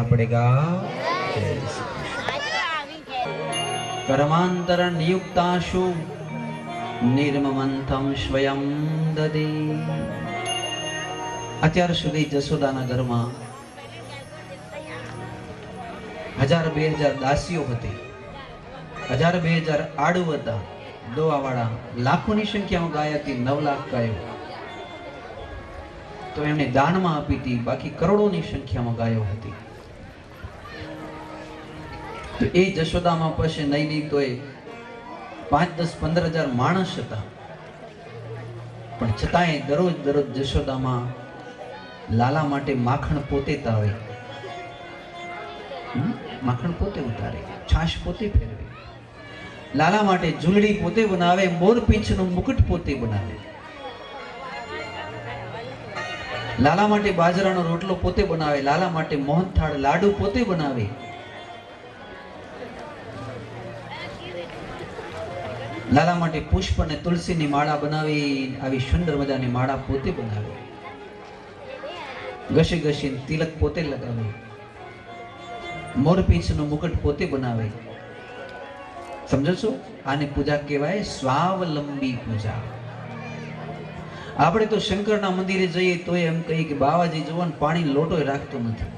A: पड़ेगा। कर्मांतर नियुक्ताशु निर्ममंथम स्वयं ददे। અત્યાર સુધી જશોદાના ઘરમાં 1000-2000 દાસીઓ હતી, 1000-2000 આડુ હતા, દોવાવાળા લાખોની સંખ્યામાં ગાય હતી, 9 લાખ ગાયો તો એમણે દાનમાં આપી હતી, બાકી કરોડોની સંખ્યામાં ગાયો હતી. તો એ જશોદામાં પાસે નહીં તો 5-10-15,000 માણસ હતા, પણ છતાંય દરરોજ જશોદામાં લાલા માટે માખણ પોતે તાવે, માખણ પોતે ઉતારે, છાશ પોતે ફેરવે, લાલા માટે ઝૂલડી પોતે બનાવે, મોરપીંછનું મુકુટ પોતે બનાવે, લાલા માટે બાજરાનો રોટલો પોતે બનાવે, લાલા માટે મોહનથાળ લાડુ પોતે બનાવે, લાલા માટે પુષ્પ અને તુલસીની માળા બનાવી, આવી સુંદર મજાની માળા પોતે બનાવે, ઘસી ઘસીને તિલક પોતે લગાવે, મોરપીંછનું મુકુટ પોતે બનાવે. સમજો છો? આની પૂજા કહેવાય સ્વાવલંબી પૂજા. આપણે તો શંકરના મંદિરે જઈએ તો એમ કહીએ કે બાવાજી જુઓ ને પાણી લોટો રાખતો નથી,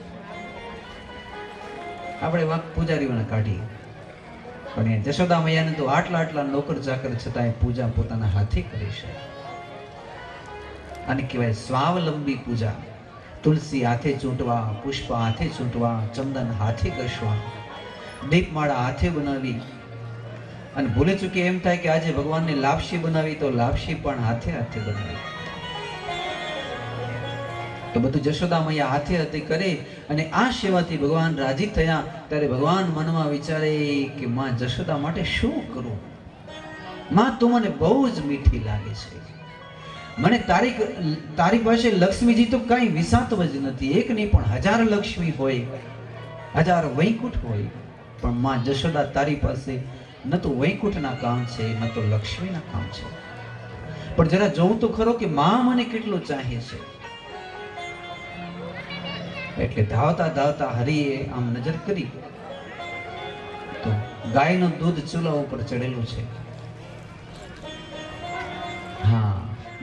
A: આપણે વાંક પૂજારીઓને કાઢીએ. પણ જશોદા મૈયાને તો આટલા નોકર ચાકર છતાંય પૂજા પોતાના હાથે કરે છે. આને કહેવાય સ્વાવલંબી પૂજા. તુલસી હાથે ચૂંટવા, પુષ્પ હાથે ચૂંટવા, ચંદન હાથે ઘસવા, દીપમાળા હાથે બનાવી, અને ભૂલે ચૂકે એમ થાય કે આજે ભગવાનને લાપસી બનાવી તો લાપસી પણ હાથે બનાવી. તો બધું જશોદા મૈયા હાથે હાથે કરે, અને આ સેવાથી ભગવાન રાજી થયા. ત્યારે ભગવાન મનમાં વિચારે કે માં જશોદા માટે શું કરું? માં તું મને બહુ જ મીઠી લાગે છે, મને તારી પાસે લક્ષ્મીજી તો કઈ વિસાતવ જ નથી, એક નહીં પણ 1000 લક્ષ્મી હોય, 1000 વૈકુંઠ હોય, પણ માં જશોદા તારી પાસે ન તો વૈકુંઠના કામ છે, ન તો લક્ષ્મીના કામ છે. પણ જરા જોઉં તો ખરો કે માં મને કેટલું ચાહે છે. એટલે ધાવતા હરિએ આમ નજર કરી તો ગાયનું દૂધ ચૂલા ઉપર ચડેલું છે. હા,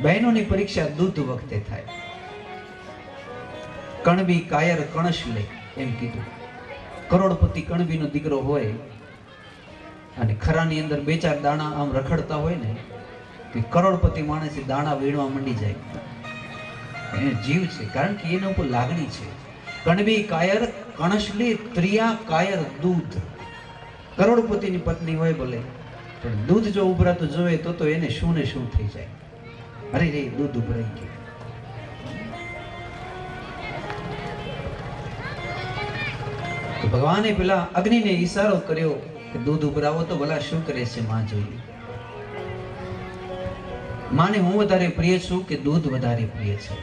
A: બહેનોની પરીક્ષા દૂધ વખતે થાય. કણબી કાયર કણશ લે એમ કીધું. કરોડપતિ કણબીનો દીકરો હોય અને ખરાની અંદર 2-4 દાણા આમ રખડતા હોય ને, કે કરોડપતિ માણસે દાણા વીણવા મંડી જાય. એને જીવ છે, કારણ કે એના ઉપર લાગણી છે. કણબી કાયર કણશલી ત્રિયા કાયર દૂધ. કરોડપતિની પત્ની હોય ભલે, પણ દૂધ જો ઉભરાતું જોવે તો એને શું ને શું થઈ જાય. અરે રે, દૂધ ઉભરાઈ ગયું. તો ભગવાને પેલા અગ્નિને ઈશારો કર્યો કે દૂધ ઉભરાવો તો ભલા શું કરે છે માં જોઈએ. માને હું વધારે પ્રિય છું કે દૂધ વધારે પ્રિય છે?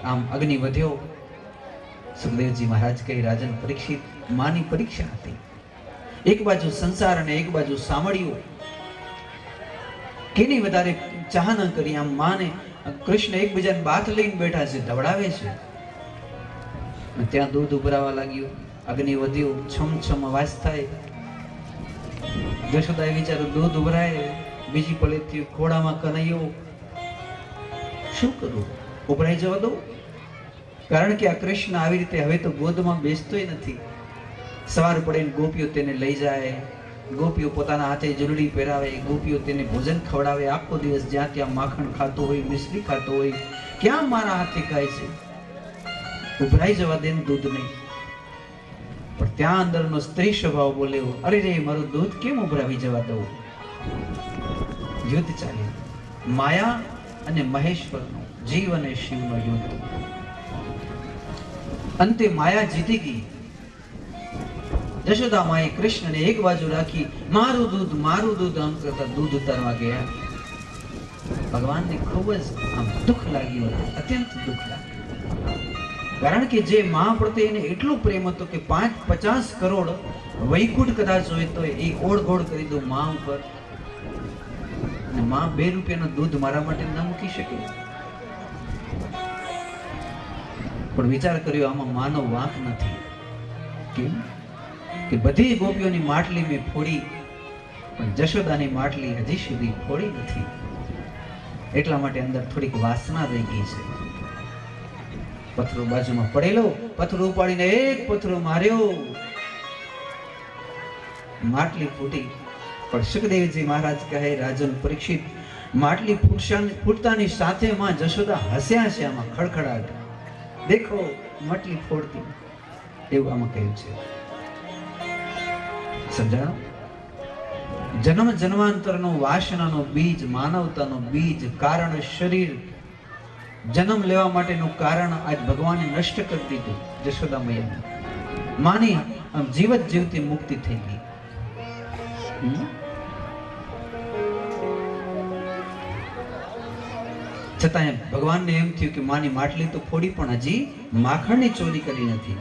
A: આમ અગ્નિ વધ્યો. સુખદેવજી મહારાજ કહે, રાજન પરીક્ષિત, માની પરીક્ષા હતી. એક બાજુ સંસાર અને એક બાજુ સામળ્યું. કેની વધારે ચાહના કરી? આમ માને કૃષ્ણ એકબીજાને બાથ લઈને બેઠા છે, ધવડાવે છે. ત્યાં દૂધ ઉભરાવા લાગ્યું, અગ્નિ વધ્યું, છમ અવાજ થાય. જશોદાએ વિચાર્યું દૂધ ઉભરાય, બીજી પલેથી ખોડામાં કનૈયો, શું કરું? ઉભરાઈ જવા દો. કારણ કે આ કૃષ્ણ આવી રીતે હવે તો ગોદમાં બેસતોય નથી. સવાર પડે ગોપીઓ તેને લઈ જાય, ગોપીઓ પોતાના હાથે ઝૂલડી પહેરાવે, ગોપીઓ તેને ભોજન ખવડાવે. આખો દિવસ જ્યાં ત્યાં માખણ ખાતો હોય, મિશ્રી ખાતો હોય, ક્યાં મારા હાથે ખાય છે? ઉભરાઈ જવા દે દૂધ નહીં. પણ ત્યાં અંદરનો સ્ત્રી સ્વભાવ બોલ્યો, અરે રે, મારું દૂધ કેમ ઉભરાવી જવા દઉં? યુદ્ધ ચાલે, માયા અને મહેશ્વરનો, જીવ અને શિવનો યુદ્ધ. અંતે માયા જીતી ગઈ. જશોદા માએ કૃષ્ણને એક બાજુ રાખી, મારું દૂધ આમ કરતા દૂધ ઉતારવા ગયા. ભગવાનને ખૂબ જ આમ દુઃખ લાગ્યું, અત્યંત દુઃખ લાગ્યું. કારણ કે જે માં પ્રત્યે એને એટલો પ્રેમ હતો કે 5-50 કરોડ વૈકુંઠ કદાચ હોય તો એ ઓળઘોળ કરી દો માં ઉપર. અને માં 2 રૂપિયાનું દૂધ મારા માટે ન મૂકી શકે. પણ વિચાર કર્યો આમાં માનો વાંક નથી. કેમ કે બધી ગોપીઓની માટલી મેં ફોડી, પણ જશોદાની માટલી હજી સુધી ફોડી નથી. એટલા માટે અંદર થોડીક વાસના રહી ગઈ છે. પથરો બાજુમાં પડેલો, પથરો ઉપાડીને એક પથરો માર્યો, માટલી ફૂટી. પણ સુખદેવજી મહારાજ કહે, રાજન પરીક્ષિત, માટલી ફૂટતાની સાથે માં જશોદા હસ્યા છે. આમાં ખડખડાટ, દેખો માટલી ફોડતી, એવું આમાં કહ્યું છે. સમજાણો? જન્મ જન્માંતરનો વાસનાનો બીજ, માનવતાનો બીજ, કારણ શરીર, જન્મ લેવા માટેનું કારણ આજ ભગવાને નષ્ટ કરી દીધું. જશોદા મૈયા માની આમ જીવત જીવતી મુક્તિ થઈ ગઈ. છતાં ભગવાનને એમ થયું કે માની માટલી તો ફોડી, પણ હજી માખણની ચોરી કરી નથી.